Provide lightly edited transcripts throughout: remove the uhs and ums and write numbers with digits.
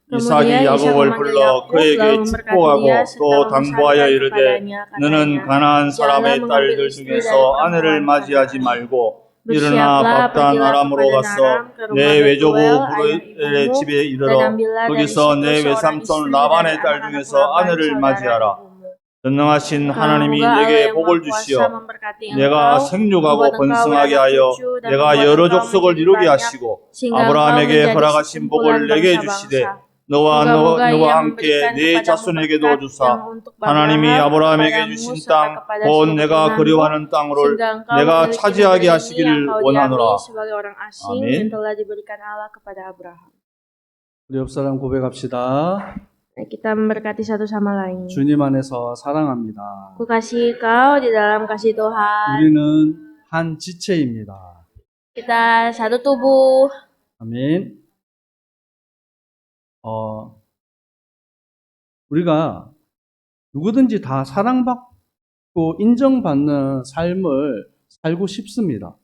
이삭이 Kemudian Ishak 야곱을 memanggil 불러 Yakub, 그에게 lalu memberkati 축복하고 dia 또 serta 당부하여 memesankan 이르되 kepadanya, 너는 katanya, 가나안 janganlah 사람의 mengambil 딸들 istri dari 중에서 아내를 perempuan 맞이하지 Kanaan. 말고 일어나 Bersiaplah, 밥단 pergilah 아람으로 kepada 가서 Naram ke 내 rumah 외조부 Betuel, ayah 부르의 ibumu, 집에 dan 이르러 ambillah dari 거기서 situ 내 seorang 외삼촌 istri dari 라반의 딸 anak-anak 중에서 Laban, 아내를 saudara 맞이하라. ibumu. 전능하신 하나님이 Semoga Allah 내게 yang 복을 Maha Kuasa 주시어 memberkati 내가 engkau, 생육하고 membuat engkau 번성하게 beranak 하여 cucu, dan 내가 membuat 여러 engkau 족속을 menjadi 이루게 banyak, 하시고 sehingga engkau 아브라함에게 menjadi 허락하신 sekumpulan 복을 내게 주시되 bangsa-bangsa. 너와 Moga-moga 너와 Ia 함께 memberikan 네 kepadamu 자손에게도 berkat 주사 yang untuk 하나님이 Abraham, 아브라함에게 kepadamu, 주신 serta 땅 kepada 곧 seluruh 내가 keturunanmu, 그리워하는 땅을 sehingga engkau 내가 memiliki 차지하게 negeri ini yang 하시기를 kau 원하노라. diami sebagai orang asing 아멘. dan telah diberikan Allah kepada Abraham. 우리 옆사람 고백합시다. Kita memberkati satu sama lain. 주님 안에서 사랑합니다. Ku kasih kau di dalam kasih Tuhan. 우리는 한 지체입니다. Kita satu tubuh. 아멘. 우리가 누구든지 다 사랑받고 인정받는 삶을 살고 싶습니다.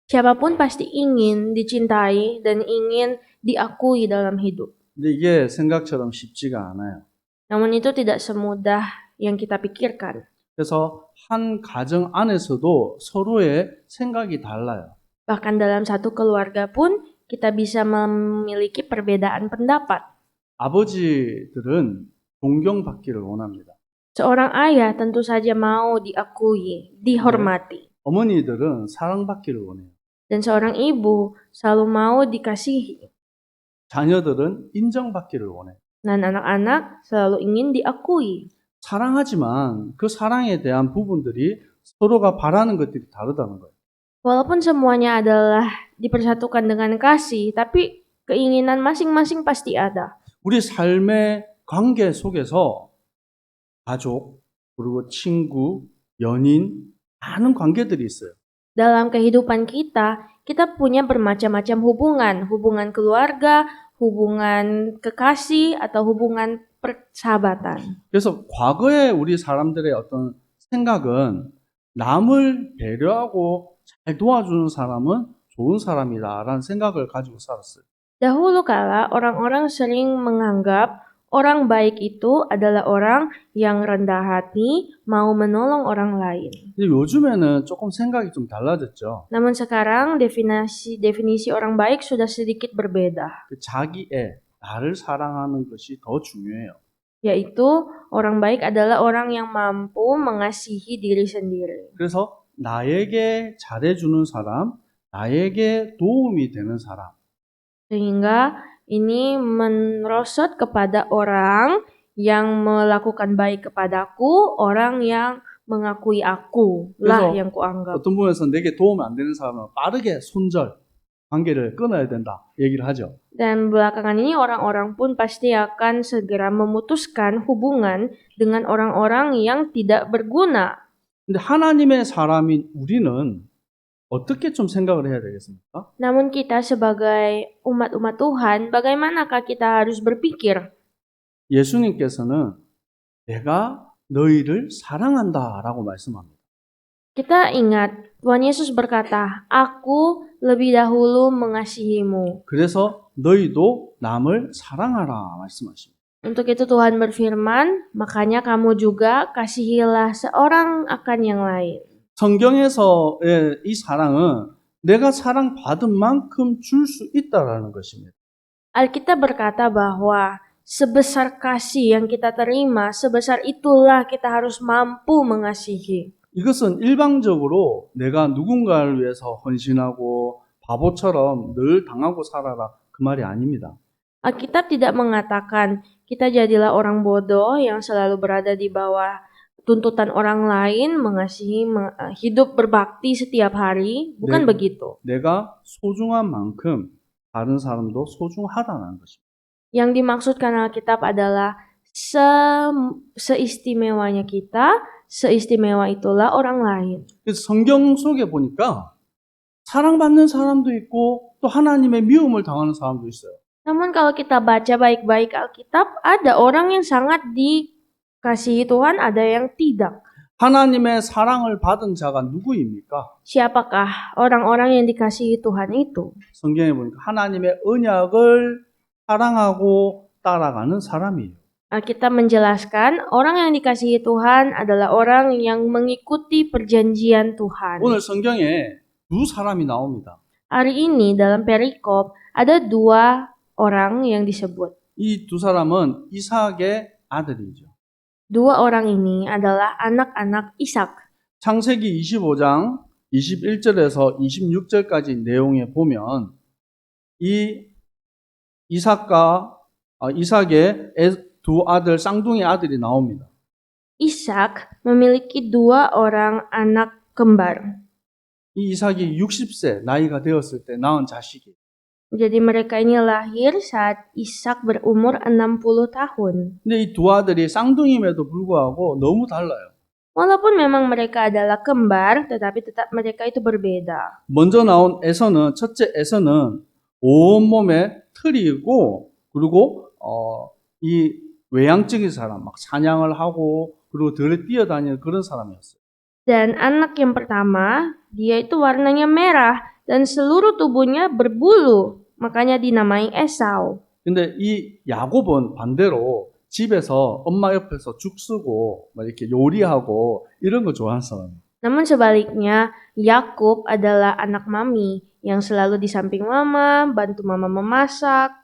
Siapapun pasti ingin dicintai dan ingin diakui dalam hidup. 근데 이게 생각처럼 쉽지가 않아요. Namun itu tidak semudah yang kita pikirkan. 그래서 한 가정 안에서도 서로의 생각이 달라요. Bahkan dalam satu keluarga pun kita bisa memiliki perbedaan pendapat. 아버지들은 존경받기를 원합니다. Seorang ayah tentu saja mau diakui, dihormati. 어머니들은 사랑받기를 원해요. Dan seorang ibu selalu mau dikasihi. 자녀들은 인정받기를 원해요. Dan anak-anak selalu ingin diakui. 사랑하지만 그 사랑에 대한 부분들이 서로가 바라는 것들이 다르다는 거예요. Walaupun semuanya adalah dipersatukan dengan kasih, tapi keinginan masing-masing pasti ada. 우리 삶의 관계 속에서 가족, 그리고 친구, 연인, 많은 관계들이 있어요. Dalam kehidupan kita punya bermacam-macam hubungan. Hubungan keluarga, hubungan kekasih, atau hubungan persahabatan. 그래서 과거에 우리 사람들의 어떤 생각은 남을 배려하고 잘 도와주는 사람은 좋은 사람이다라는 생각을 가지고 살았어요. Dahulu kala orang-orang sering menganggap orang baik itu adalah orang yang rendah hati, mau menolong orang lain. 근데 요즘에는 조금 생각이 좀 달라졌죠. Namun sekarang definisi orang baik sudah sedikit berbeda. 자기애, 나를 사랑하는 것이 더 중요해요. Yaitu orang baik adalah orang yang mampu mengasihi diri sendiri. 그래서 나에게 잘해주는 사람, 나에게 도움이 되는 사람. Sehingga ini merosot kepada orang yang melakukan baik kepadaku, orang yang mengakui aku lah yang kuanggap. 어떤 부분에서 내게 도움 안 되는 사람은 빠르게 손절, 관계를 끊어야 된다 얘기를 하죠. Dan belakangan ini orang-orang pun pasti akan segera memutuskan hubungan dengan orang-orang yang tidak berguna. 근데 하나님의 사람인 우리는 어떻게 좀 생각을 해야 되겠습니까? Namun kita sebagai umat-umat Tuhan, bagaimanakah kita harus berpikir? 예수님께서는 내가 너희를 사랑한다라고 말씀합니다. Kita ingat, Tuhan Yesus berkata, "Aku lebih dahulu mengasihimu." 그래서 너희도 남을 사랑하라 말씀하십니다. Untuk itu Tuhan berfirman, makanya kamu juga kasihilah seorang akan yang lain. 성경에서의 이 사랑은 내가 사랑받은 만큼 줄 수 있다라는 것입니다. Alkitab berkata bahwa sebesar kasih yang kita terima, sebesar itulah kita harus mampu mengasihi. 이것은 일방적으로 내가 누군가를 위해서 헌신하고 바보처럼 늘 당하고 살아라 그 말이 아닙니다. Alkitab tidak mengatakan kita jadilah orang bodoh yang selalu berada di bawah tuntutan orang lain, mengasihi, hidup berbakti setiap hari. Bukan begitu. 내가 소중한 만큼 다른 사람도 소중하다는 것입니다. Yang dimaksudkan Alkitab adalah seistimewanya kita, seistimewa itulah orang lain. 그래서 성경 속에 보니까 사랑받는 사람도 있고 또 하나님의 미움을 당하는 사람도 있어요. Namun kalau kita baca baik-baik Alkitab, ada orang yang sangat dikasihi Tuhan, ada yang tidak. 하나님의 사랑을 받은 자가 누구입니까? Siapakah orang-orang yang dikasihi Tuhan itu? 성경에 보니까 하나님의 언약을 사랑하고 따라가는 사람이에요. Alkitab menjelaskan orang yang dikasihi Tuhan adalah orang yang mengikuti perjanjian Tuhan. 오늘 성경에 두 사람이 나옵니다. Hari ini dalam perikop ada dua orang yang disebut. 이 두 사람은 이삭의 아들이죠. Dua orang ini adalah anak-anak Ishak. 창세기 25장 21절에서 26절까지 내용에 보면 이 이삭의 두 아들, 쌍둥이 아들이 나옵니다. Ishak memiliki dua orang anak kembar. 이 이삭이 60세 나이가 되었을 때 낳은 자식이. Jadi mereka ini lahir saat Ishak berumur 60 tahun. 근데 이 두 아들이 쌍둥이임에도 불구하고 너무 달라요. Walaupun memang mereka adalah kembar, tetapi tetap mereka itu berbeda. 먼저 나온 첫째 에서는 온몸에 털이 있고, 그리고 이 외향적인 사람, 막 사냥을 하고 그리고 들에 뛰어다니는 그런 사람이었어요. Dan anak yang pertama, dia itu warnanya merah dan seluruh tubuhnya berbulu, makanya dinamai Esau. 근데 이 야곱은 반대로 집에서 엄마 옆에서 죽 쓰고 막 이렇게 요리하고 이런 거 좋아하는 사람이에요. Namun sebaliknya, Yakub adalah anak mami yang selalu di samping mama, bantu mama memasak.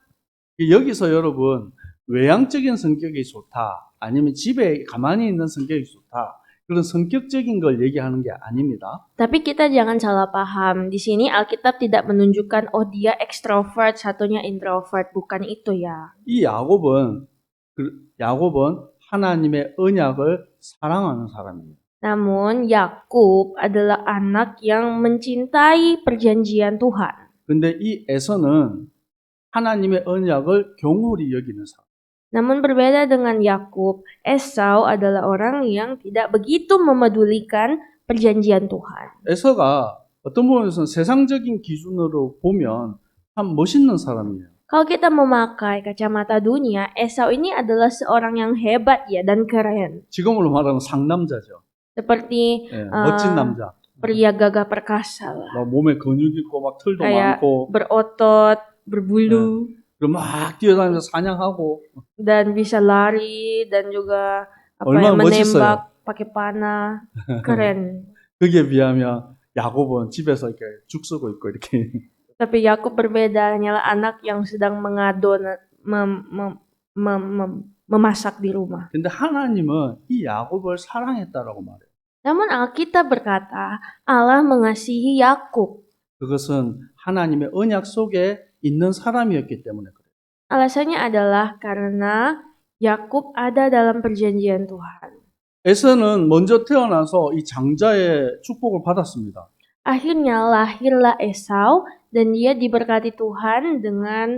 여기서 여러분 외향적인 성격이 좋다, 아니면 집에 가만히 있는 성격이 좋다, 그런 성격적인 걸 얘기하는 게 아닙니다. Tapi kita jangan salah paham. Di sini Alkitab tidak menunjukkan oh dia ekstrovert, satunya introvert. Bukan itu ya. 이 야곱은 하나님의 언약을 사랑하는 사람이에요. Namun Yakub adalah anak yang mencintai perjanjian Tuhan. 근데 이 에서는 하나님의 언약을 경홀히 여기는 사람. Namun berbeda dengan Yakub, Esau adalah orang yang tidak begitu memedulikan perjanjian Tuhan. 에서가 어떤 부분에서는 세상적인 기준으로 보면 참 멋있는 사람이에요. Kalau kita memakai kacamata dunia, Esau ini adalah seorang yang hebat ya dan keren. 지금으로 말하면 상남자죠. Seperti 예, 멋진 남자. pria gagah perkasa lah. 막 몸에 근육 있고 막 털도 Kayak 많고 berotot, berbulu, 그리고 막 뛰어다니면서 사냥하고 dan bisa lari dan juga 얼마나 menembak pakai panah. Keren. 거기에 비하면 야곱은 집에서 이렇게 죽 쓰고 있고 이렇게 Tapi Yakub berbeda, hanyalah anak yang sedang mengadon, memasak di rumah. 근데 하나님은 이 야곱을 사랑했다라고 말해요. Namun Alkitab berkata, Allah mengasihi Yakub. 그것은 하나님의 언약 속에 있는 사람이었기 때문에 그래요. Alasannya adalah karena Yakub ada dalam perjanjian Tuhan. 에서는 먼저 태어나서 이 장자의 축복을 받았습니다. Akhirnya lahirlah Esau dan dia diberkati Tuhan dengan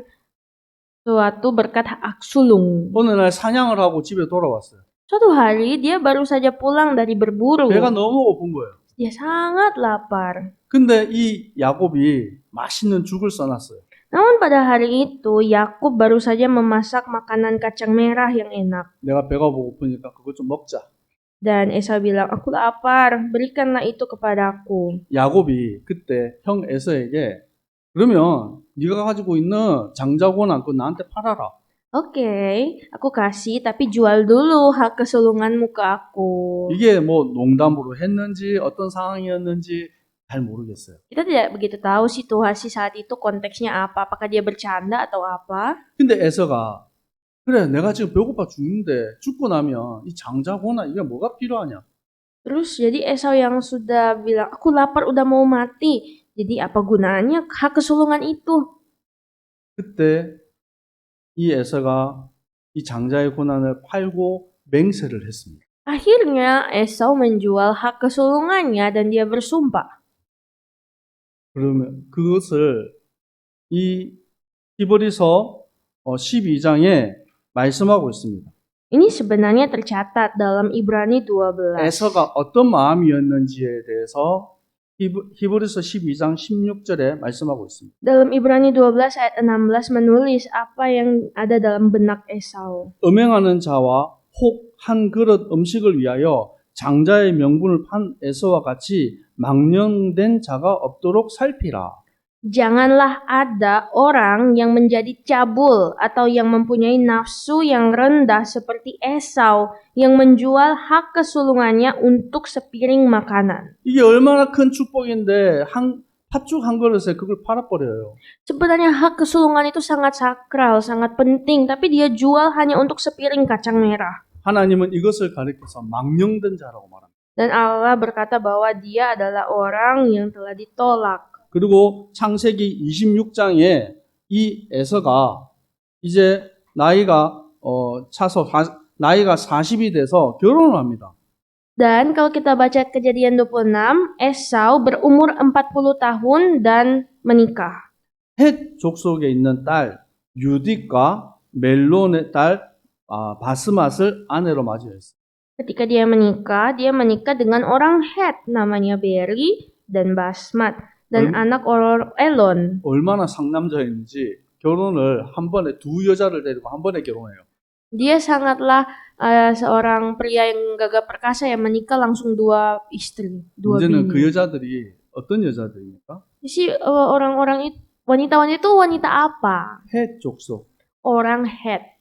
suatu berkat hak sulung. 어느 날 사냥을 하고 집에 돌아왔어요. Suatu hari dia baru saja pulang dari berburu. 배가 너무 고픈 거예요. Dia sangat lapar. 근데 이 야곱이 맛있는 죽을 써놨어요. Namun pada hari itu Yakub baru saja memasak makanan kacang merah yang enak. 내가 배가 고프니까 그거 좀 먹자. Dan Esau bilang, aku lapar, berikanlah itu kepadaku. 야곱이 그때 형 에서에게 그러면 네가 가지고 있는 장자고난 그거 나한테 팔아라. Oke, aku kasih tapi jual dulu hak kesulunganmu ke aku. 이게 뭐 농담으로 했는지 어떤 상황이었는지 잘 모르겠어요. Kita tidak begitu tahu situasi saat itu konteksnya apa, apakah dia bercanda atau apa. 근데 에서가 그래 내가 지금 배고파 죽는데 죽고 나면 이 장자고난 이게 뭐가 필요하냐. Terus jadi Esau yang sudah bilang, aku lapar udah mau mati. Jadi apa gunanya hak kesulungan itu? 그때 이 에서가 이 장자의 고난을 팔고 맹세를 했습니다. Akhirnya Esau menjual hak kesulungannya dan dia bersumpah. 그러면 그것을 이 히브리서 12장에 말씀하고 있습니다. Ini sebenarnya tercatat dalam Ibrani 12. 에서가 어떤 마음이었는지에 대해서 히브리서 12장 16절에 말씀하고 있습니다. Dalam Ibrani 12 ayat 16 menulis apa yang ada dalam benak Esau. 음행하는 자와 혹 한 그릇 음식을 위하여 장자의 명분을 판 에서와 같이 망령된 자가 없도록 살피라. Janganlah ada orang yang menjadi cabul atau yang mempunyai nafsu yang rendah seperti Esau yang menjual hak kesulungannya untuk sepiring makanan. 이게 얼마나 큰 축복인데 팥죽 한 그릇에 그걸 팔아버려요. Sebenarnya hak kesulungan itu sangat sakral, sangat penting, tapi dia jual hanya untuk sepiring kacang merah. 하나님은 이것을 가리켜서 망령된 자라고 말합니다. Dan Allah berkata bahwa dia adalah orang yang telah ditolak. 그리고 창세기 26장에 이 에서가 이제 나이가 나이가 40이 돼서 결혼을 합니다. Dan kalau kita baca Kejadian 26, Esau berumur 40 tahun dan menikah. 헷 족속에 있는 딸 유딕과 멜론의 딸 바스맛을 아내로 맞이했어요. Ketika dia menikah dengan orang Het namanya Beri dan Basmat dan anak Elon. 얼마나 상남자인지 결혼을 한 번에 두 여자를 데리고 한 번에 결혼해요. Dia sangatlah seorang pria yang gagah perkasa yang menikah langsung dua istri, dua 문제는 그 bini. 여자들이 어떤 여자들입니까? Orang-orang itu, wanita-wanita itu wanita apa? 헷 족속. Orang Het.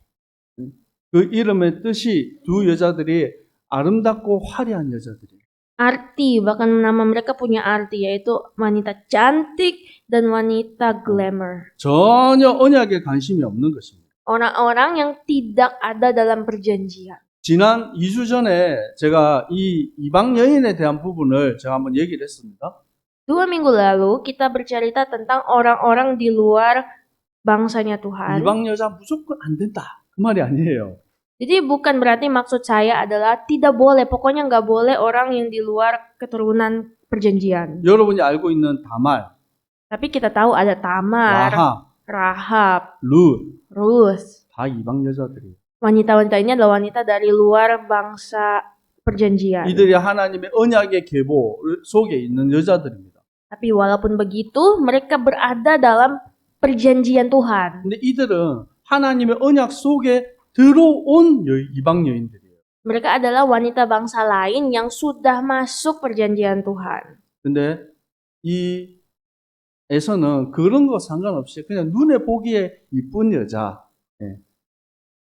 그 이름의 뜻이 두 여자들이 아름답고 화려한 여자들이에요. Arti, bahkan nama mereka punya arti, yaitu wanita cantik dan wanita glamour. 전혀 언약에 관심이 없는 것입니다. Orang-orang yang tidak ada dalam perjanjian. 지난 2주 전에 제가 이 이방 여인에 대한 부분을 제가 한번 얘기를 했습니다. 2 minggu lalu kita bercerita tentang orang-orang di luar bangsanya Tuhan. 이방 여자 무조건 안 된다. 그 말이 아니에요. Jadi bukan berarti maksud saya adalah tidak boleh, pokoknya nggak boleh orang yang di luar keturunan perjanjian. 여러분이 알고 있는 다말, Tapi kita tahu ada Tamar, 라합, Rahab, 룻, Ruth. 다 이방 여자들이에요. Wanita-wanita ini adalah wanita dari luar bangsa perjanjian. 이들이 하나님의 언약의 계보 속에 있는 여자들입니다. Tapi walaupun begitu, mereka berada dalam perjanjian Tuhan. 근데 이들은 하나님의 언약 속에 들어온 이방 여인들이에요. Mereka adalah wanita bangsa lain yang sudah masuk perjanjian Tuhan. 근데 이 에서는 그런 거 상관없이 그냥 눈에 보기에 이쁜 여자.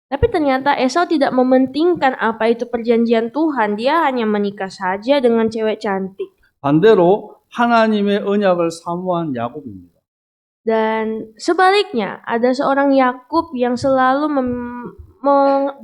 Tapi ternyata Esau tidak mementingkan apa itu perjanjian Tuhan. Dia hanya menikah saja dengan cewek cantik. 반대로 하나님의 언약을 사모한 야곱입니다. Dan sebaliknya, ada seorang Yakub yang selalu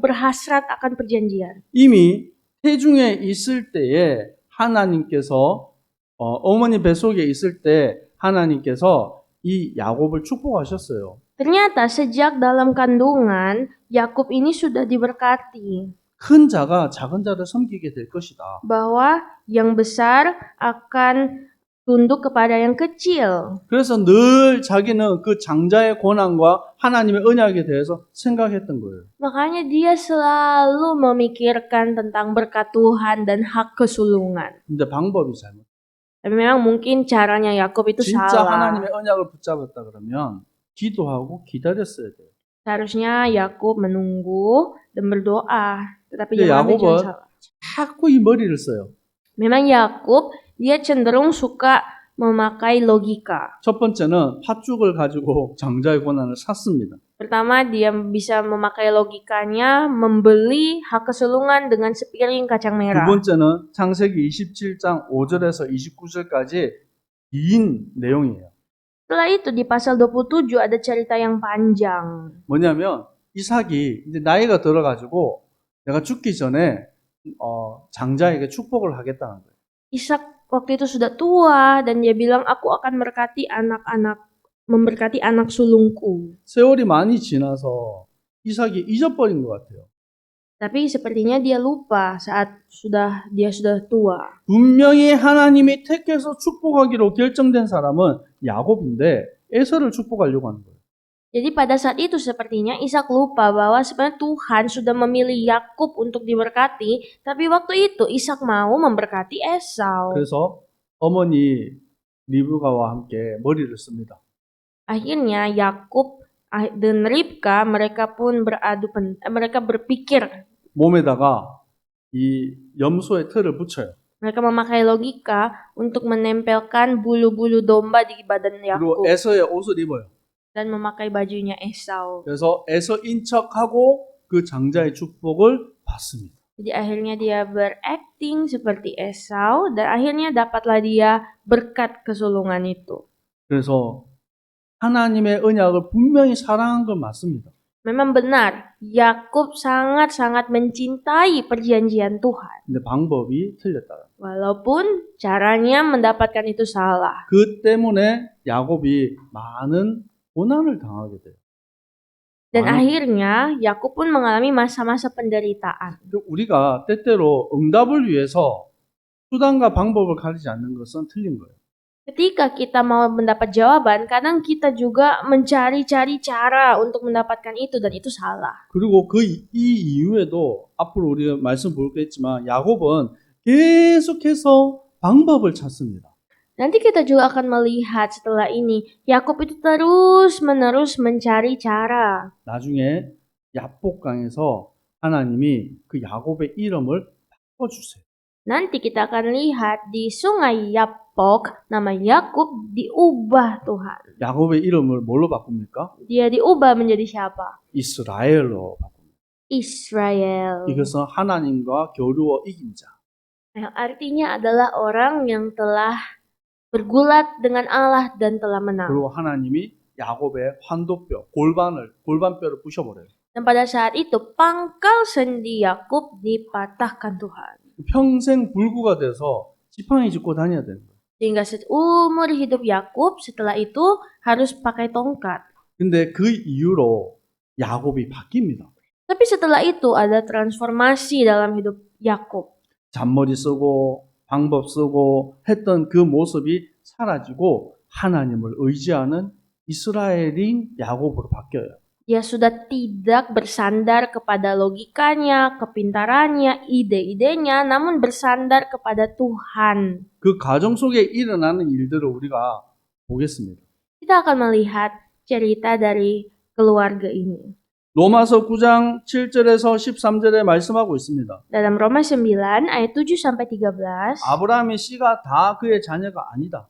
berhasrat akan perjanjian. 이미 태중에 있을 때에 하나님께서 어머니 뱃속에 있을 때 하나님께서 이 야곱을 축복하셨어요. Ternyata sejak dalam kandungan, Yakub ini sudah diberkati. 큰 자가 작은 자를 섬기게 될 것이다. Bahwa yang besar akan tunduk kepada yang kecil. 그래서 늘 자기는 그 장자의 고난과 하나님의 언약에 대해서 생각했던 거예요. Makanya dia selalu memikirkan tentang berkat Tuhan dan hak kesulungan. 근데 방법이 잘못. Tapi memang mungkin caranya Yakub itu 진짜 salah. 하나님의 언약을 붙잡았다 그러면 기도하고 기다렸어야 돼요. Seharusnya Yakub menunggu dan berdoa. Tetapi 근데 jangan ambil 야곱은 salah. 자꾸 이 머리를 써요. Memang Yakub dia cenderung suka memakai logika. 첫 번째는 팥죽을 가지고 장자의 고난을 샀습니다. Pertama, dia bisa memakai logikanya membeli hak kesulungan dengan sepiring kacang 두 merah. 번째는 창세기 27장 5절에서 29절까지 긴 내용이에요. Setelah itu di pasal 27 ada cerita yang panjang. 뭐냐면 이삭이 이제 나이가 들어가지고 내가 죽기 전에 장자에게 축복을 하겠다는 거예요. Ishak waktu itu sudah tua dan dia bilang aku akan memberkati anak sulungku. 세월이 많이 지나서 이삭이 잊어버린 것 같아요. Tapi sepertinya dia lupa saat dia sudah tua. 분명히 하나님이 택해서 축복하기로 결정된 사람은 야곱인데 에서를 축복하려고 하는 거예요. Jadi pada saat itu sepertinya Ishak lupa bahwa sebenarnya Tuhan sudah memilih Yakub untuk diberkati, tapi waktu itu Ishak mau memberkati Esau. 그래서 어머니 리브가와 함께 머리를 씁니다. Akhirnya Yakub dan Ribka mereka pun mereka berpikir. 몸에다가 이 염소의 털을 붙여요. Mereka memakai logika untuk menempelkan bulu-bulu domba di badan 그리고 Yakub 에서의 옷을 입어요. dan memakai bajunya Esau. 그래서 에서인 척하고 그 장자의 축복을 받습니다. Jadi akhirnya dia berakting seperti Esau dan akhirnya dapatlah dia berkat kesulungan itu. 그래서 하나님의 언약을 분명히 사랑한 건 맞습니다. Memang benar, Yakub sangat-sangat mencintai perjanjian Tuhan. 근데 방법이 틀렸다. Walaupun caranya mendapatkan itu salah. 그 때문에 야곱이 많은 고난을 당하게 돼요. Dan 많은- akhirnya Yakub pun mengalami masa-masa penderitaan. 우리가 때때로 응답을 위해서 수단과 방법을 가리지 않는 것은 틀린 거예요. Ketika kita mau mendapat jawaban, kadang kita juga mencari-cari cara untuk mendapatkan itu dan itu salah. 그리고 이 이후에도 앞으로 우리가 말씀 보겠지만 야곱은 계속해서 방법을 찾습니다. Nanti kita juga akan melihat setelah ini, Yakub itu terus-menerus mencari cara. 나중에 야복강에서 하나님이 그 야곱의 이름을 바꿔주세요. Nanti kita akan lihat di sungai Yapok, nama Yakub diubah Tuhan. 야곱의 이름을 뭘로 바꿉니까? Dia diubah menjadi siapa? 이스라엘로 바꿉니다. Israel. 이것은 하나님과 겨루어 이긴 자. Yang artinya adalah orang yang telah bergulat dengan Allah dan telah menang. 그리고 하나님이 야곱의 환도뼈, 골반뼈를 부셔버려요. Dan pada saat itu pangkal sendi Yakub dipatahkan Tuhan. 평생 불구가 돼서 지팡이 짚고 다녀야 되는 거예요. Sehingga seumur hidup Yakub setelah itu harus pakai tongkat. 근데 그 이후로 야곱이 바뀝니다. Tapi setelah itu ada transformasi dalam hidup Yakub. 잔머리 쓰고 방법 쓰고 했던 그 모습이 사라지고 하나님을 의지하는 이스라엘인 야곱으로 바뀌어요. Dia sudah tidak bersandar kepada logikanya, kepintarannya, ide-idenya, namun bersandar kepada Tuhan. 그 가정 속에 일어나는 일들을 우리가 보겠습니다. Kita akan melihat cerita dari keluarga ini. 로마서 9장 7절에서 13절에 말씀하고 있습니다. Dalam Roma 9 ayat 7-13. 아브라함의 씨가 다 그의 자녀가 아니다.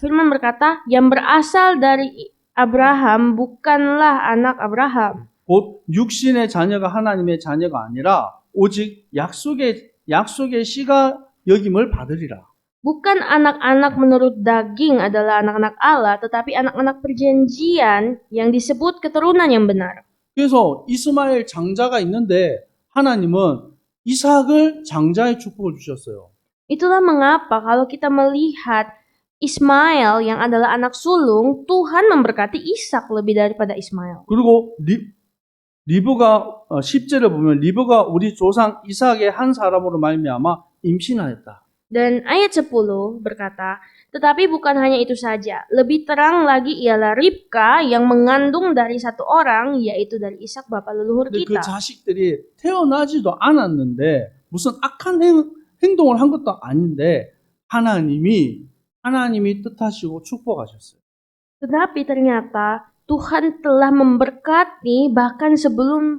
Firman berkata, yang berasal dari Abraham bukanlah anak Abraham. 곧 육신의 자녀가 하나님의 자녀가 아니라 오직 약속의 씨가 여김을 받으리라. Bukan anak-anak menurut daging adalah anak-anak Allah, tetapi anak-anak perjanjian yang disebut keturunan yang benar. 그래서 이스마엘 장자가 있는데 하나님은 이삭을 장자의 축복을 주셨어요. Itulah mengapa kalau kita melihat Ismail yang adalah anak sulung, Tuhan memberkati Ishak lebih daripada Ismail. 그리고 리브가 10절에 보면 리브가 우리 조상 이삭의 한 사람으로 말미암아 임신하였다. Dan ayat 10 berkata, tetapi bukan hanya itu saja, lebih terang lagi ialah Ribka yang mengandung dari satu orang, yaitu dari Ishak bapa leluhur 근데 그 kita. 자식들이 태어나지도 않았는데 무슨 악한 행동을 한 것도 아닌데 하나님이 뜻하시고 축복하셨어요. Tetapi ternyata Tuhan telah memberkati bahkan sebelum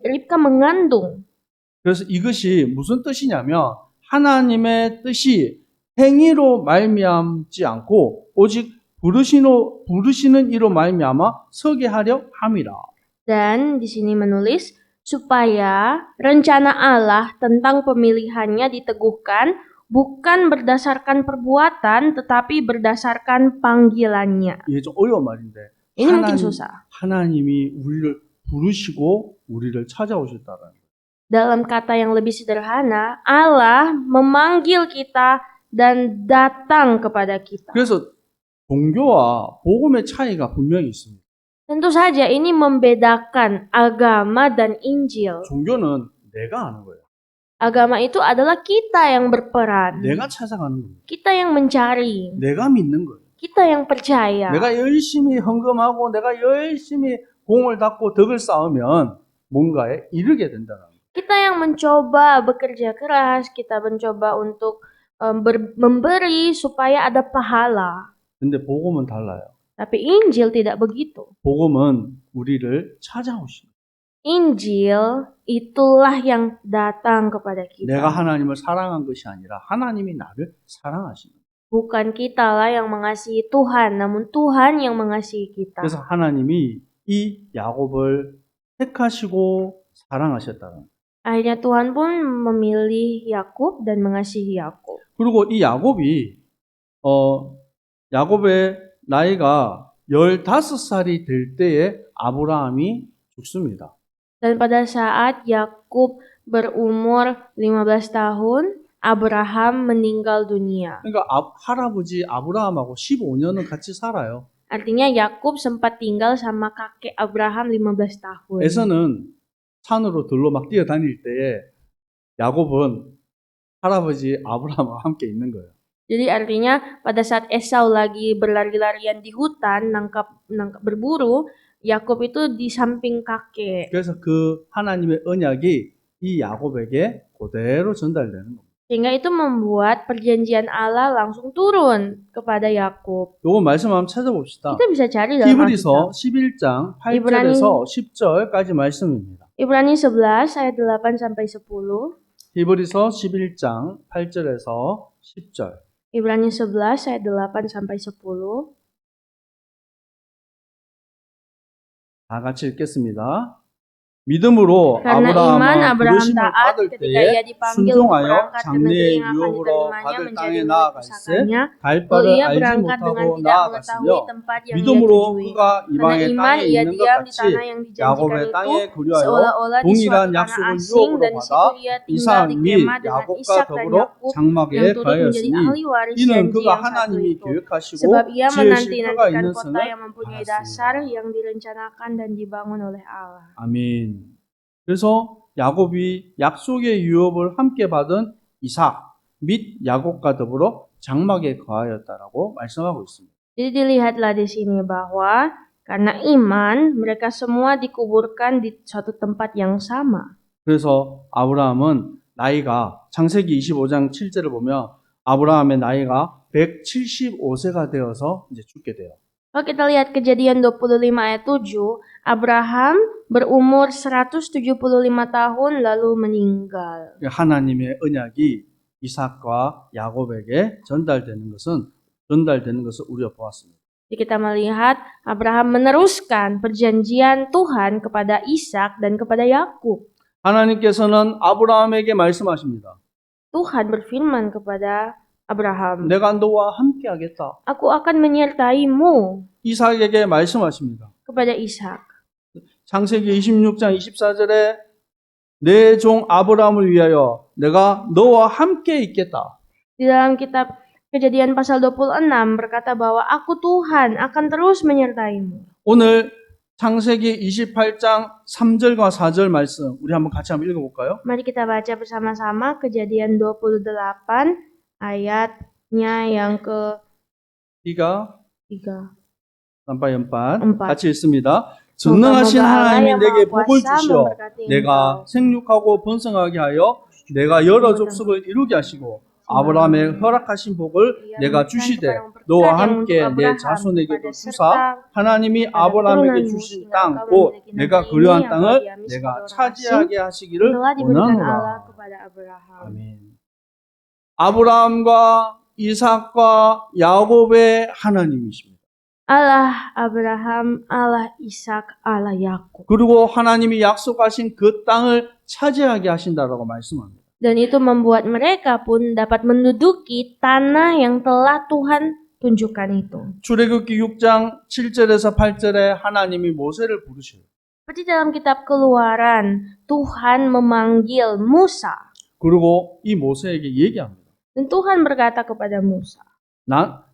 Ribka mengandung. 그래서 이것이 무슨 뜻이냐면 하나님의 뜻이 행위로 말미암지 않고 오직 부르시는 이로 말미암아 서게 하려 함이라. Dan di sini menulis supaya rencana Allah tentang pemilihannya diteguhkan bukan berdasarkan perbuatan tetapi berdasarkan panggilannya. 이게 좀 어려운 말인데 Ini mungkin susah. 하나님이 우리를 부르시고 우리를 찾아오셨다라는 거예요. Dalam kata yang lebih sederhana, Allah memanggil kita dan datang kepada kita. 그래서 종교와 복음의 차이가 분명히 있습니다. Tentu saja ini membedakan agama dan Injil. 종교는 내가 하는 거예요. Agama itu adalah kita yang berperan. 내가 찾아가는 겁니다. Kita yang mencari. 내가 믿는 거예요. Kita yang percaya. 내가 열심히 헌금하고 내가 열심히 공을 닦고 덕을 쌓으면 뭔가에 이르게 된다는 거예요. Kita yang mencoba bekerja keras, kita mencoba untuk memberi supaya ada pahala. 근데 복음은 달라요. Tapi Injil tidak begitu. 복음은 우리를 찾아오십니다. Injil itulah yang datang kepada 내가 kita. 하나님을 사랑한 것이 아니라 하나님이 나를 사랑하시는 거예요. Bukan kitalah yang mengasihi Tuhan, namun Tuhan yang mengasihi kita. 그래서 하나님이 이 야곱을 택하시고 사랑하셨다는 거예요. Akhirnya Tuhan pun memilih Yakub dan mengasihi Yakub. 그리고 이 야곱의 나이가 15살이 될 때에 아브라함이 죽습니다. Dan pada saat Yakub berumur 15 tahun, Abraham meninggal dunia. 그러니까 할아버지 아브라함하고 15년은 같이 살아요. Artinya Yakub sempat tinggal sama kakek Abraham 15 tahun. 에서는 산으로 들로 막 뛰어다닐 때에 야곱은 할아버지 아브라함과 함께 있는 거예요. Jadi artinya pada saat Esau lagi berlari-larian di hutan nangkap berburu, Yakub itu di samping kakek. 그래서 그 하나님의 언약이 이 야곱에게 그대로 전달되는 겁니다. Sehingga itu membuat perjanjian Allah langsung turun kepada Yakub. 요거 말씀 한번 찾아봅시다. Kita bisa cari dalam 히브리서 Alkitab. 11장 8절에서 10절까지 말씀입니다. Ibrani 11 ayat 8 sampai 10. 히브리서 11장 8절에서 10절. Ibrani 11 ayat 8 sampai 10. 다 같이 읽겠습니다. 믿음으로 Karena iman 아브라함은 Abraham 부르심을 taat 받을 ketika 때에 ia dipanggil untuk 순종하여 berangkat ke negeri 장래의 yang akan 유업으로 diterimanya 받을 menjadi 땅에 milik 나아갈세 pusakanya. 갈 Lalu 바를 ia 알지 berangkat dengan 못하고 tidak 나아갔으며 mengetahui tempat yang ia 믿음으로 tujui. 그가 Karena 이방의 iman 땅에 ia 있는 것 diam di 같이 tanah yang dijanjikan 야곱의 itu 땅에 그리하여 seolah-olah di 동일한 suatu tanah 약속을 asing 유업으로 dan di situ 받아 ia tinggal 이삭 di 및 kemah dengan 야곱과 Ishak dan 더불어 Yakub 장막에 yang turut menjadi 거하였으니 ahli waris 이는 janji 그가 yang satu 하나님이 itu. 계획하시고 Sebab ia 지으실 menanti-nantikan 터가 있는 kota 성을 yang mempunyai 알았습니다. dasar yang direncanakan dan dibangun oleh Allah. 아멘. 그래서 야곱이 약속의 유업을 함께 받은 이삭 및 야곱과 더불어 장막에 거하였다라고 말씀하고 있습니다. Jadi dilihatlah di sini bahwa karena iman mereka semua dikuburkan di suatu tempat yang sama. 그래서 아브라함은 나이가 창세기 25장 7절을 보면 아브라함의 나이가 175세가 되어서 이제 죽게 돼요. Kalau kita lihat Kejadian 25 ayat 7, Abraham berumur 175 tahun lalu meninggal. 하나님의 언약이 이삭과 야곱에게 전달되는 것을 우리가 보았습니다. Jadi kita melihat Abraham meneruskan perjanjian Tuhan kepada Ishak dan kepada Yakub. 하나님께서는 아브라함에게 말씀하십니다. Tuhan berfirman kepada Abraham, 내가 너와 함께 하겠다. Aku akan menyertaimu. 이삭에게 말씀하십니다. Kepada Ishak. 창세기 26장 24절에 내 종 아브라함을 위하여 내가 너와 함께 있겠다. Di dalam kitab Kejadian pasal 26 berkata bahwa aku Tuhan akan terus menyertaimu. 오늘 창세기 28장 3절과 4절 말씀 우리 한번 같이 한번 읽어볼까요? Mari kita baca bersama-sama Kejadian 28 ayatnya yang 이가 3. sampai 4 4. 같이 읽습니다. 전능하신 하나님이 내게 복을 주시어 memberkati 내가 engkau. 생육하고 번성하게 하여 내가 여러 족속을 이루게 하시고 아브라함의 허락하신 복을 내가 주시되 너와 함께 내 자손에게도 주사 하나님이 아브라함에게 주신 땅 곧 내가 그리한 땅을 내가 차지하게 하시기를 telah diberikan Allah 원하노라. kepada Abraham. 아멘. 아브라함과 이삭과 야곱의 하나님이십니다. Allah Abraham, Allah Ishak, Allah Yakub. 그리고 하나님이 약속하신 그 땅을 차지하게 하신다라고 말씀합니다. Dan itu membuat mereka pun dapat menduduki tanah yang telah Tuhan tunjukkan itu. 출애굽기 6장 7절에서 8절에 하나님이 모세를 부르셔요. Seperti dalam kitab Keluaran, Tuhan memanggil Musa. 그리고 이 모세에게 얘기합니다. Dan Tuhan berkata kepada Musa,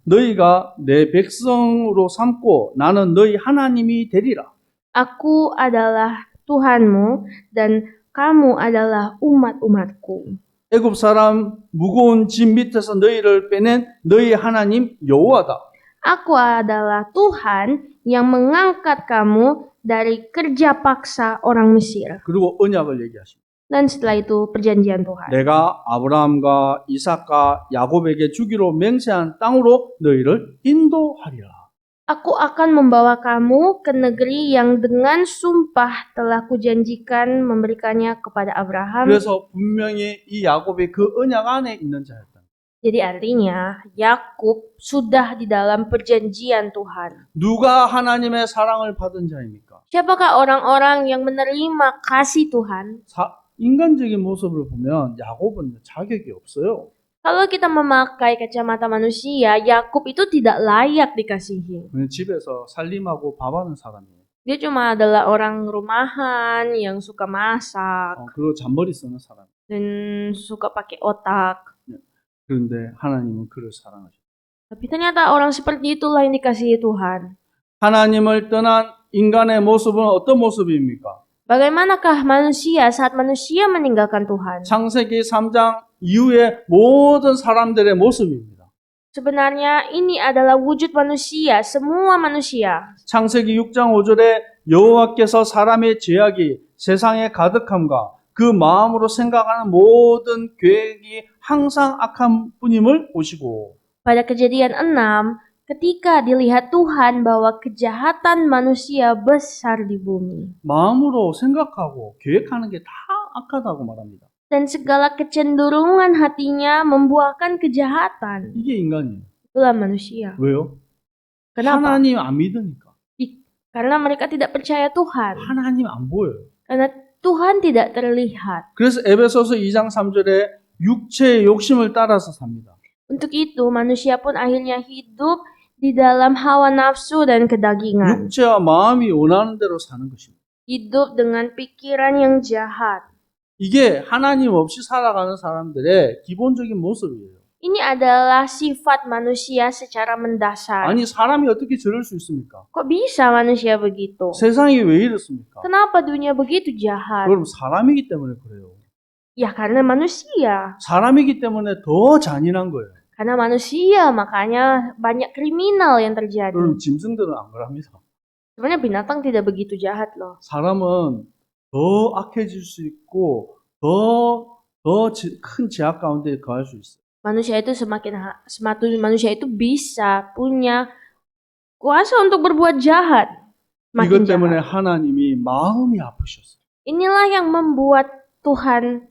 너희가 내 백성으로 삼고 나는 너희 하나님이 되리라. Aku adalah Tuhanmu dan kamu adalah umat-umatku. 애굽 사람 무거운 짐 밑에서 너희를 빼낸 너희 하나님 여호와다. Aku adalah Tuhan yang mengangkat kamu dari kerja paksa orang Mesir. 그리고 언약을 얘기하십니다. Dan setelah itu perjanjian Tuhan. 내가 아브라함과 이삭과 야곱에게 주기로 맹세한 땅으로 너희를 인도하리라. Aku akan membawa kamu ke negeri yang dengan sumpah telah kujanjikan memberikannya kepada Abraham. 그래서 분명히 이 야곱이 그 언약 안에 있는 자였다. Jadi artinya Yakub sudah di dalam perjanjian Tuhan. 누가 하나님의 사랑을 받은 자입니까? Siapakah orang-orang yang menerima kasih Tuhan? 인간적인 모습을 보면 야곱은 자격이 없어요. Kalau kita memakai kacamata manusia, Yakub itu tidak layak dikasihi. 그냥 집에서 살림하고 밥하는 사람이에요. Dia cuma adalah orang rumahan yang suka masak 그리고 잔머리 쓰는 사람. dan suka pakai otak. 그런데 하나님은 그를 사랑하셨어요. Tapi ternyata orang seperti itulah yang dikasihi Tuhan. 하나님을 떠난 인간의 모습은 어떤 모습입니까? Bagaimanakah manusia saat manusia meninggalkan Tuhan? 창세기 3장 이후의 모든 사람들의 모습입니다. Sebenarnya ini adalah wujud manusia, semua manusia. 창세기 6장 5절에 여호와께서 사람의 죄악이 세상에 가득함과 그 마음으로 생각하는 모든 계획이 항상 악한 뿐임을 보시고 Pada Kejadian 6, ketika dilihat Tuhan bahwa kejahatan manusia besar di bumi 마음으로 생각하고 계획하는 게 다 악하다고 말합니다. dan segala kecenderungan hatinya membuahkan kejahatan. 이게 인간이에요. Itulah manusia. 왜요? Kenapa? 하나님 안 믿으니까. Karena mereka tidak percaya Tuhan. 하나님 안 보여요. Karena Tuhan tidak terlihat. 그래서 에베소서 2장 3절에 육체의 욕심을 따라서 삽니다. Untuk itu manusia pun akhirnya hidup di dalam hawa nafsu dan kedagingan. 육체와 마음이 원하는 대로 사는 것입니다. Hidup dengan pikiran yang jahat. 이게 하나님 없이 살아가는 사람들의 기본적인 모습이에요. Ini adalah sifat manusia secara mendasar. 아니 사람이 어떻게 저럴 수 있습니까? Kok bisa manusia begitu? 세상이 왜 이렇습니까? Kenapa dunia begitu jahat? 그럼 사람이기 때문에 그래요. Ya karena manusia. 사람이기 때문에 더 잔인한 거예요. Karena manusia makanya banyak kriminal yang terjadi. 그럼 짐승들은 안 그럽니다. Sebenarnya binatang tidak begitu jahat loh. 사람은 더 악해질 수 있고 더 큰 제약 가운데 거할 수 있어요. Manusia itu manusia itu bisa punya kuasa untuk berbuat jahat. 이것 Makin 때문에 jahat. 하나님이 마음이 아프셨어요. Inilah yang membuat Tuhan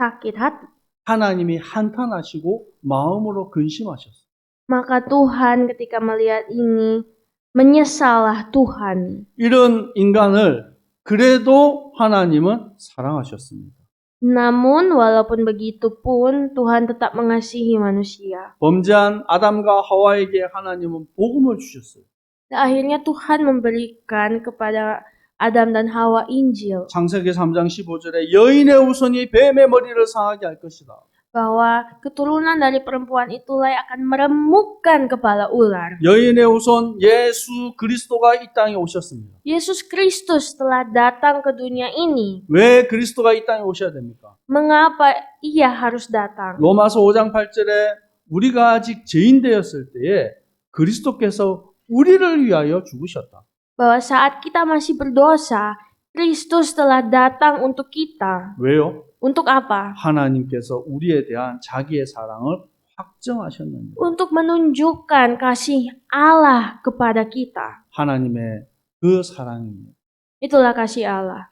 sakit hati. 하나님이 한탄하시고 마음으로 근심하셨어요. Maka Tuhan ketika melihat ini menyesallah Tuhan. 이런 인간을 그래도 하나님은 사랑하셨습니다. Namun walaupun begitu pun Tuhan tetap mengasihi manusia. 범죄한 아담과 하와에게 하나님은 복음을 주셨어요. Dan akhirnya Tuhan memberikan kepada Adam dan Hawa Injil. 창세기 3장 15절에 여인의 후손이 뱀의 머리를 상하게 할 것이다. Bahwa keturunan dari perempuan itulah yang akan meremukkan kepala ular. 여인의 후손 예수 그리스도가 이 땅에 오셨습니다. Yesus Kristus telah datang ke dunia ini. 왜 그리스도가 이 땅에 오셔야 됩니까? Mengapa ia harus datang? 로마서 5장 8절에 우리가 아직 죄인 되었을 때에 그리스도께서 우리를 위하여 죽으셨다. Bahwa saat kita masih berdosa, Kristus telah datang untuk kita. 왜요? Untuk apa? 하나님께서 우리에 대한 자기의 사랑을 확정하셨느니라. Untuk menunjukkan kasih Allah kepada kita. 하나님의 그 사랑입니다. Itulah kasih Allah.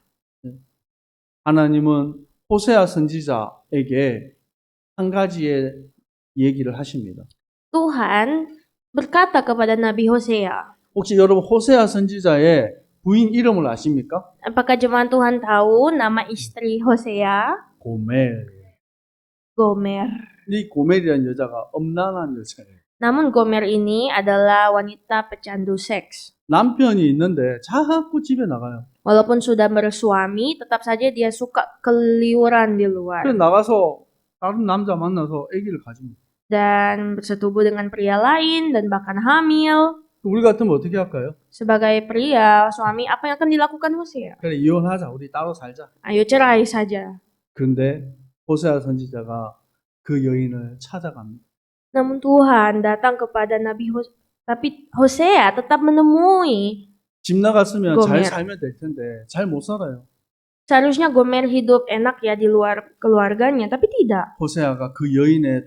하나님은 호세아 선지자에게 한 가지의 얘기를 하십니다. Tuhan berkata kepada Nabi Hosea. 혹시 여러분 호세아 선지자의 부인 이름을 아십니까? Apakah jemaat Tuhan tahu nama istri Hosea? 고멜. Gomer. 이 고멜이라는 여자가 엄란한 여자예요. Namun Gomer ini adalah wanita pecandu seks. 남편이 있는데 자꾸 집에 나가요. Walaupun sudah bersuami, tetap saja dia suka keliuran di luar. 그래서 나가서 다른 남자 만나서 아기를 가집니다. Dan bersetubuh dengan pria lain dan bahkan hamil. 우리 같으면 어떻게 할까요? Sebagai pria, suami, apa yang akan dilakukan Hosea? 그래 이혼하자. 우리 따로 살자. Ayo cerai saja. 그런데 호세아 선지자가 그 여인을 찾아갑니다. Namun Tuhan datang kepada Nabi Hosea. Tapi Hosea tetap menemui. 집 나갔으면 잘 고멜. 살면 될 텐데 잘 못 살아요. Seharusnya Gomer hidup enak ya di luar keluarganya, tapi tidak. 호세아가 그 여인의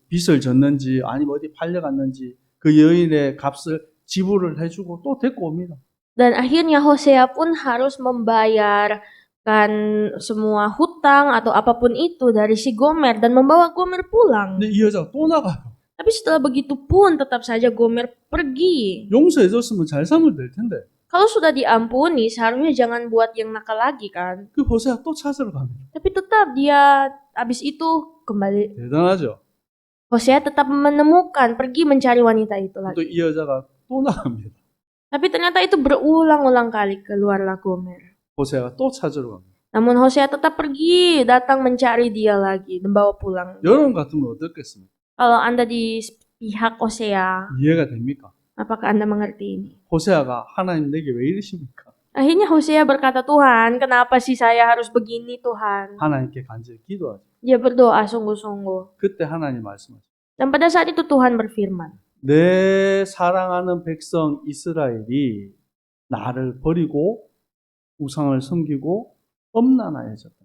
빚을 졌는지 아니면 어디 팔려갔는지 그 여인의 값을 지불을 해주고 또 데리고 옵니다. Dan akhirnya Hosea pun harus membayarkan semua hutang atau apapun itu dari si Gomer dan membawa Gomer pulang. 근데 이 여자가 또 나가요. Tapi setelah begitu pun tetap saja Gomer pergi. 용서해줬으면 잘 살면 될 텐데. Kalau sudah diampuni, seharusnya jangan buat yang nakal lagi kan. 그 호세아 또 찾으러 갑니다. Tapi tetap dia habis itu kembali. 대단하죠. Hosea tetap menemukan, pergi mencari wanita itu lagi. 또 이 여자가 또 나갑니다. Tapi ternyata itu berulang-ulang kali keluarlah Gomer. 호세아가 또 찾으러 갑니다. Namun Hosea tetap pergi, datang mencari dia lagi dan bawa pulang. 여러분 같으면 어떻겠습니까? Kalau Anda di pihak Hosea, 이해가 됩니까? apakah Anda mengerti ini? 호세아가 하나님 내게 왜 이러십니까? Akhirnya Hosea berkata, Tuhan, kenapa sih saya harus begini Tuhan? 하나님께 간절히 기도하죠. Dia berdoa sungguh-sungguh. 그때 하나님 말씀하죠. Dan pada saat itu Tuhan berfirman, 내 사랑하는 백성 이스라엘이 나를 버리고 우상을 섬기고 엄난하여졌다.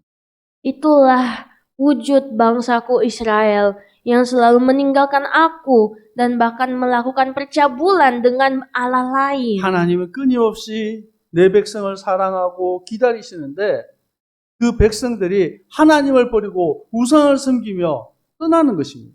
itulah wujud bangsaku Israel yang selalu meninggalkan aku dan bahkan melakukan percabulan dengan Allah lain. 하나님은 끊임없이 내 백성을 사랑하고 기다리시는데 그 백성들이 하나님을 버리고 우상을 섬기며 떠나는 것입니다.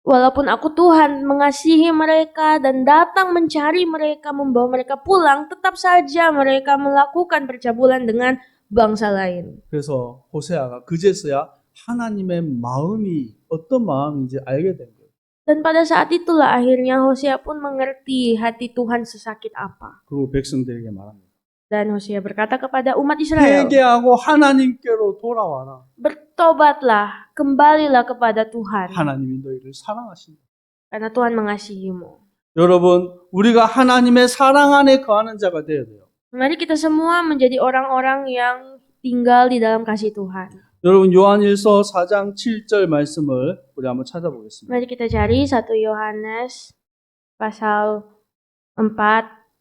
Walaupun aku Tuhan mengasihi mereka dan datang mencari mereka, membawa mereka pulang, tetap saja mereka melakukan percabulan dengan bangsa lain. 그래서 호세아가 그제서야 하나님의 마음이 어떤 마음인지 알게 된 거예요. Dan pada saat itulah akhirnya Hosea pun mengerti hati Tuhan sesakit apa. 그리고 백성들에게 말합니다. Dan Hosea berkata kepada umat Israel, 회개하고 하나님께로 돌아와라. bertobatlah, kembalilah kepada Tuhan, 하나님이 너희를 사랑하신다. karena Tuhan mengasihimu. 여러분, 우리가 하나님의 사랑 안에 거하는 자가 되어야 돼요. Mari kita semua menjadi orang-orang yang tinggal di dalam kasih Tuhan. 여러분, 요한일서 4장 7절 말씀을 우리 한번 찾아보겠습니다. Mari kita cari 1 Yohanes pasal 4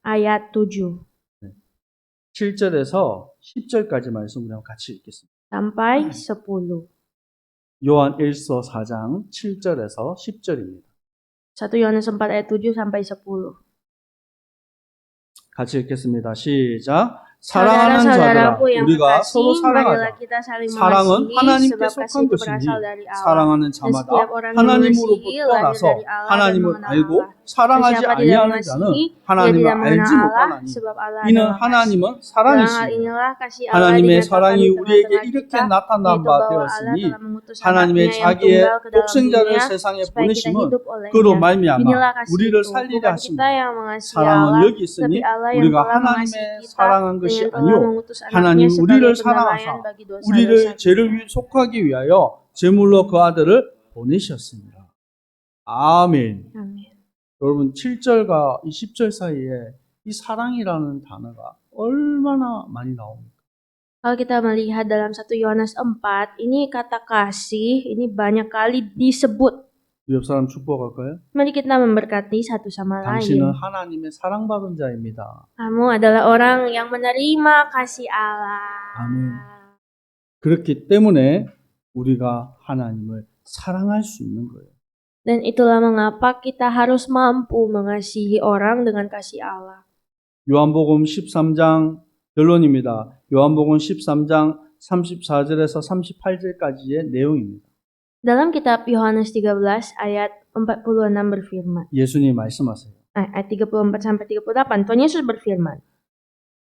ayat 7 7절에서 10절까지 말씀 우리 한번 같이 읽겠습니다. sampai 10. 요한일서 4장 7절에서 10절입니다. 1 Yohanes 4 ayat 7 sampai 10. 같이 읽겠습니다. 시작. 사랑하는 자들아, Saudara-saudaraku yang 우리가 terkasih, 서로 marilah 사랑하자. kita saling 사랑은 mengasihi, 하나님께 sebab kasih 속한 itu 것이니 berasal dari Allah. 사랑하는 Dan 자마다 setiap orang yang 하나님으로부터 mengasihi lahir 나서 dari Allah dan 하나님을 mengenal 알고 Allah. 사랑하지 Siapa tidak 아니하는 자는 mengasihi, dia 하나님을 tidak 알지 mengenal Allah, 못하나니 sebab Allah 이는 adalah kasih. 하나님은 Dalam hal 사랑이시니 inilah kasih Allah 하나님의 dinyatakan 사랑이 di 우리에게 tengah-tengah 이렇게 kita, 나타난 yaitu 바 bahwa Allah 되었으니 telah mengutus 하나님의 anaknya yang 자기의 tunggal ke dalam 독생자를 dunia 세상에 supaya kita 보내심은 hidup olehnya. 그로 말미암아 Inilah kasih 우리를 itu, 살리려 bukan kita 하십니다. yang mengasihi 사랑은 Allah, 여기 tapi 있으니 Allah yang 우리가 telah 하나님의 mengasihi kita 사랑한 것이 dengan telah 아니요 mengutus 하나님 anaknya 우리를 sebagai 사랑하사 pendamaian bagi dosa-dosa 우리를 kita. 죄를 속하기 위하여 제물로 그 아들을 보내셨습니다. 아멘. Amin. 여러분 7절과 이 10절 사이에 이 사랑이라는 단어가 얼마나 많이 나옵니까? Kalau kita melihat dalam 1 Yohanes 4, ini kata kasih, ini banyak kali disebut. 옆 사람 축복할까요? Mari kita memberkati satu sama 당신은 lain. 하나님의 사랑받은 자입니다. Kamu adalah orang yang menerima kasih Allah. 아멘. 그렇기 때문에 우리가 하나님을 사랑할 수 있는 거예요. Dan itulah mengapa kita harus mampu mengasihi orang dengan kasih Allah. 요한복음 13장 결론입니다. 요한복음 13장 34절에서 38절까지의 내용입니다. Dalam kitab Yohanes 13 ayat 46 berfirman. 예수님 말씀하세요. Ayat 34 sampai 38, Tuhan Yesus berfirman.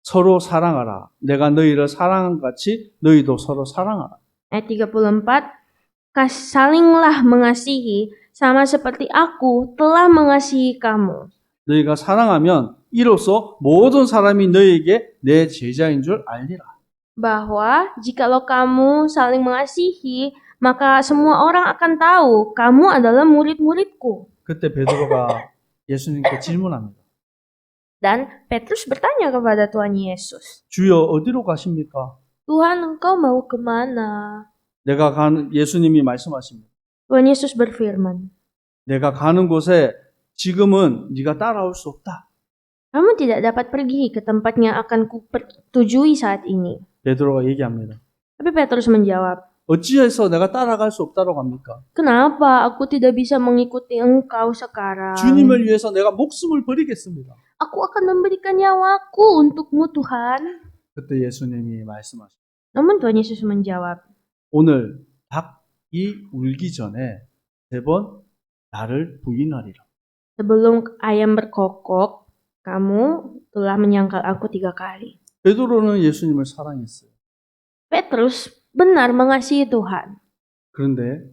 서로 사랑하라. 내가 너희를 사랑한 같이 너희도 서로 사랑하라. Ayat 34, salinglah mengasihi sama seperti aku telah mengasihi kamu. 너희가 사랑하면 이로써 모든 사람이 너희에게 내 제자인 줄 알리라. Bahwa jikalau kamu saling mengasihi, maka semua orang akan tahu kamu adalah murid-muridku. 그때 베드로가 예수님께 질문합니다. Dan Petrus bertanya kepada Tuhan Yesus, 주여 어디로 가십니까? Tuhan, engkau mau kemana? 예수님이 말씀하십니다. Tuhan Yesus berfirman, 내가 가는 곳에 지금은 네가 따라올 수 없다. kamu tidak dapat pergi ke tempat yang akan kutujui saat ini. 베드로가 얘기합니다. Tapi Petrus menjawab, 어찌해서 내가 따라갈 수 없다고 합니까? Kenapa aku tidak bisa mengikuti engkau sekarang? 주님을 위해서 내가 목숨을 버리겠습니다. Aku akan memberikan nyawaku untukmu Tuhan. 그때 예수님이 말씀하셨어요. Namun Tuhan Yesus menjawab, 오늘 닭이 울기 전에 3번 나를 부인하리라. sebelum ayam berkokok, kamu telah menyangkal aku 3 kali. 베드로는 예수님을 사랑했어요. Petrus benar mengasihi Tuhan. 그런데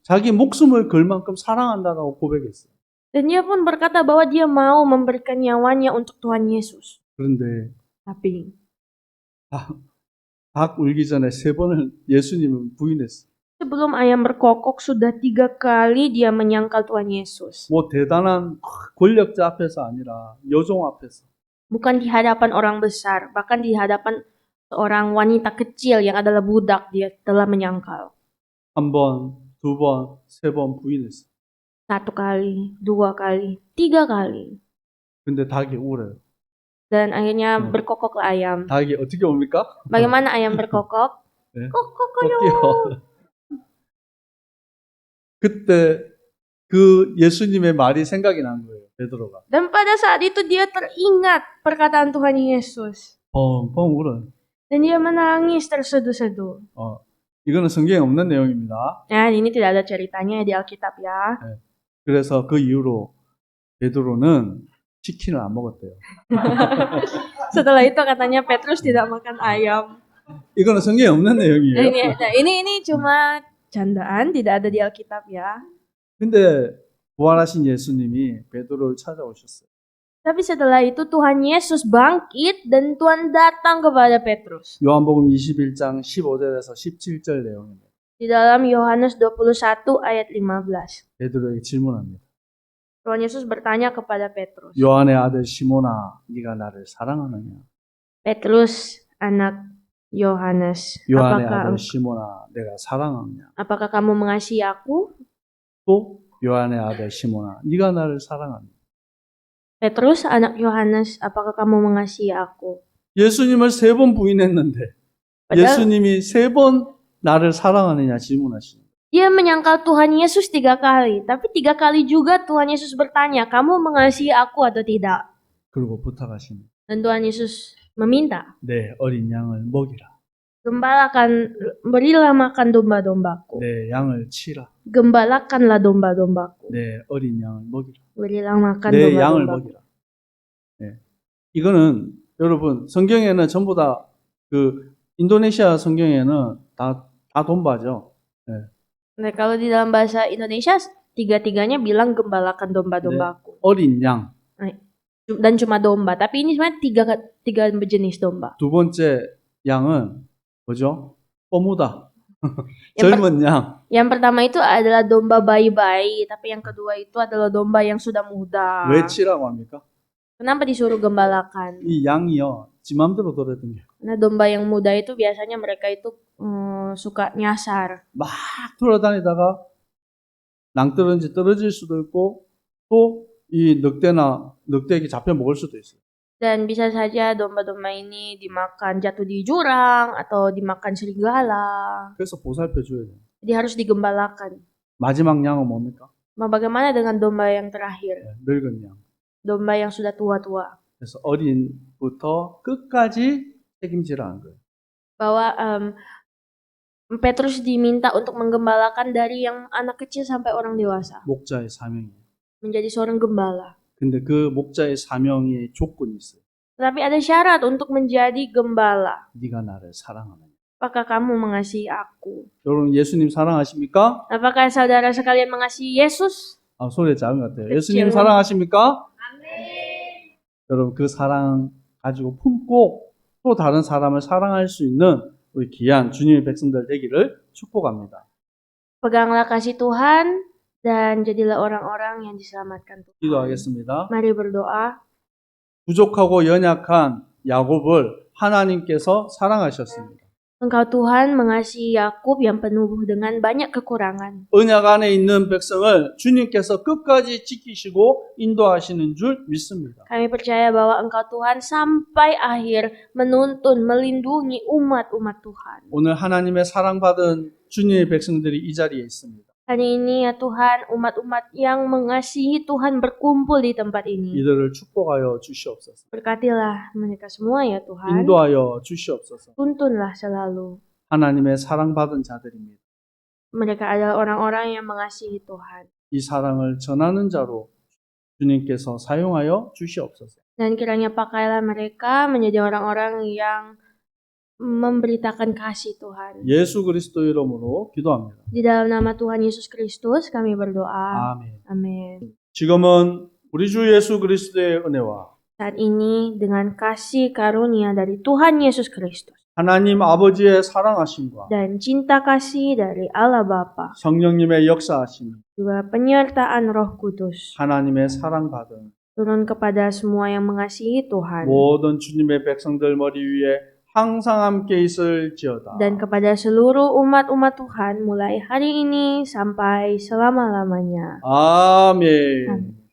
자기 목숨을 걸 만큼 사랑한다고 고백했어요. Dan dia pun berkata bahwa dia mau memberikan nyawanya untuk Tuhan Yesus. 그런데 Tapi 닭 울기 전에 3번을 예수님은 부인했어요. sebelum ayam berkokok sudah 3 kali dia menyangkal Tuhan Yesus. 뭐 대단한 권력자 앞에서 아니라 여종 앞에서. Bukan di hadapan orang besar, bahkan di hadapan seorang wanita kecil yang adalah budak dia telah menyangkal. 1번, 2번, 3번 부인했어요. 1 kali, 2 kali, 3 kali. 근데 닭이 울어요. Dan akhirnya berkokoklah ayam. 닭이 어떻게 옵니까? Bagaimana ayam berkokok? 네. Kokokyo. 그때 그 예수님의 말이 생각이 난 거예요. 베드로가. Dan pada saat itu dia teringat perkataan Tuhan Yesus. 펑펑 울어요. Dan dia menangis terseduh-seduh. 이거는 성경에 없는 내용입니다. Nah, ini tidak ada ceritanya di Alkitab ya. 그래서 그 이후로 베드로는 치킨을 안 먹었대요. Setelah itu katanya Petrus tidak makan ayam. 이거는 성경에 없는 내용이에요. Ini cuma candaan, tidak ada di Alkitab ya. 근데 부활하신 예수님이 베드로를 찾아오셨어요. Tapi setelah itu Tuhan Yesus bangkit dan Tuhan datang kepada Petrus. 요한복음 21장 15절에서 17절 내용입니다. Di dalam Yohanes 21 ayat 15. 베드로에게 질문합니다. Tuhan Yesus bertanya kepada Petrus. 요한의 아들 시몬아, 네가 나를 사랑하느냐? Petrus, anak Yohanes, 요한의 아들 시몬아, 내가 사랑하느냐? apakah kamu mengasihi aku? 또 요한의 아들 시몬아, 네가 나를 사랑하느냐? Petrus, anak Yohanes, apakah kamu mengasihi aku? 예수님을 3번 부인했는데 예수님이 3번 나를 사랑하느냐 질문하시는. Dia menyangkal Tuhan Yesus 3 kali, tapi 3 kali juga Tuhan Yesus bertanya, kamu mengasihi aku atau tidak? 그리고 부탁하십니다. Dan Tuhan Yesus meminta, 내 어린 양을 먹이라. berilah makan domba-dombaku. 내 양을 치라. Gembalakanlah domba-dombaku. 내 어린 양을 먹이라. Berilah makan 내 양을 domba-dombaku. 먹이라. 네. 이거는 여러분 성경에는 전부 다 그 인도네시아 성경에는 다 domba죠. 네. Nah, kalau di dalam bahasa Indonesia 3-3nya bilang gembalakan domba-dombaku. 어린 양. Dan cuma domba, tapi ini sebenarnya 3 jenis domba. 두 번째 양은 뭐죠? 꼬무다. 젊은 양. Yang pertama itu adalah domba bayi-bayi, tapi yang kedua itu adalah domba yang sudah muda. 왜 치라고 합니까? Kenapa disuruh gembalakan? 이 양이요, 지 맘대로 돌아다녀요. Karena domba yang muda itu biasanya mereka itu suka nyasar. 막 돌아다니다가 낭떠러지 떨어질 수도 있고 또 이 늑대에게 잡혀 먹을 수도 있어요. Dan bisa saja domba-domba ini dimakan jatuh di jurang atau dimakan serigala. 그래서 보살펴 줘야 돼요. Jadi harus digembalakan. 마지막 양은 뭡니까? Bagaimana dengan domba yang terakhir? 늙은 양. Domba yang sudah tua-tua. 그래서 어린부터 끝까지 책임지라는 거예요. Bahwa Petrus diminta untuk menggembalakan dari yang anak kecil sampai orang dewasa. 목자의 사명이에요. Menjadi seorang gembala. 근데 그 목자의 사명에 조건이 있어요. Tapi ada syarat untuk menjadi gembala. 네가 나를 사랑하느냐. Apakah kamu mengasihi aku? 여러분 예수님 사랑하십니까? Apakah saudara sekalian mengasihi Yesus? 아, 소리 작은 것 같아요. 그치요. 예수님 사랑하십니까? 여러분 그 사랑 가지고 품고 또 다른 사람을 사랑할 수 있는 우리 귀한 주님의 백성들 되기를 축복합니다. Peganglah kasih Tuhan dan jadilah orang-orang yang diselamatkan Tuhan. 기도하겠습니다. Mari berdoa. 부족하고 연약한 야곱을 하나님께서 사랑하셨습니다. Engkau Tuhan mengasihi Yakub yang penuh dengan banyak kekurangan. 언약 안에 있는 백성을 주님께서 끝까지 지키시고 인도하시는 줄 믿습니다. Kami percaya bahwa Engkau Tuhan sampai akhir menuntun, melindungi umat-umat Tuhan. 오늘 하나님의 사랑받은 주님의 백성들이 이 자리에 있습니다. Hari ini ya Tuhan, umat-umat yang mengasihi Tuhan berkumpul di tempat ini. 이들을 축복하여 주시옵소서. Berkatilah mereka semua ya Tuhan. 인도하여 주시옵소서. Tuntunlah selalu. 하나님의 사랑받은 자들입니다. Mereka adalah orang-orang yang mengasihi Tuhan. 이 사랑을 전하는 자로 주님께서 사용하여 주시옵소서. Dan kiranya pakailah mereka menjadi orang-orang yang memberitakan kasih Tuhan. 예수 그리스도 이름으로 기도합니다. Di dalam nama Tuhan Yesus Kristus kami berdoa. 아멘. Amin. 지금은 우리 주 예수 그리스도의 은혜와 Saat ini dengan kasih karunia dari Tuhan Yesus Kristus 하나님 아버지의 사랑하심과 dan cinta kasih dari Allah Bapa, 성령님의 역사하심, juga penyertaan Roh Kudus 하나님의 사랑받은 turun kepada semua yang mengasihi Tuhan 모든 주님의 백성들 머리 위에 항상 함께 있을지어다. dan kepada seluruh umat-umat Tuhan mulai hari ini sampai selama-lamanya. 아멘. Amin.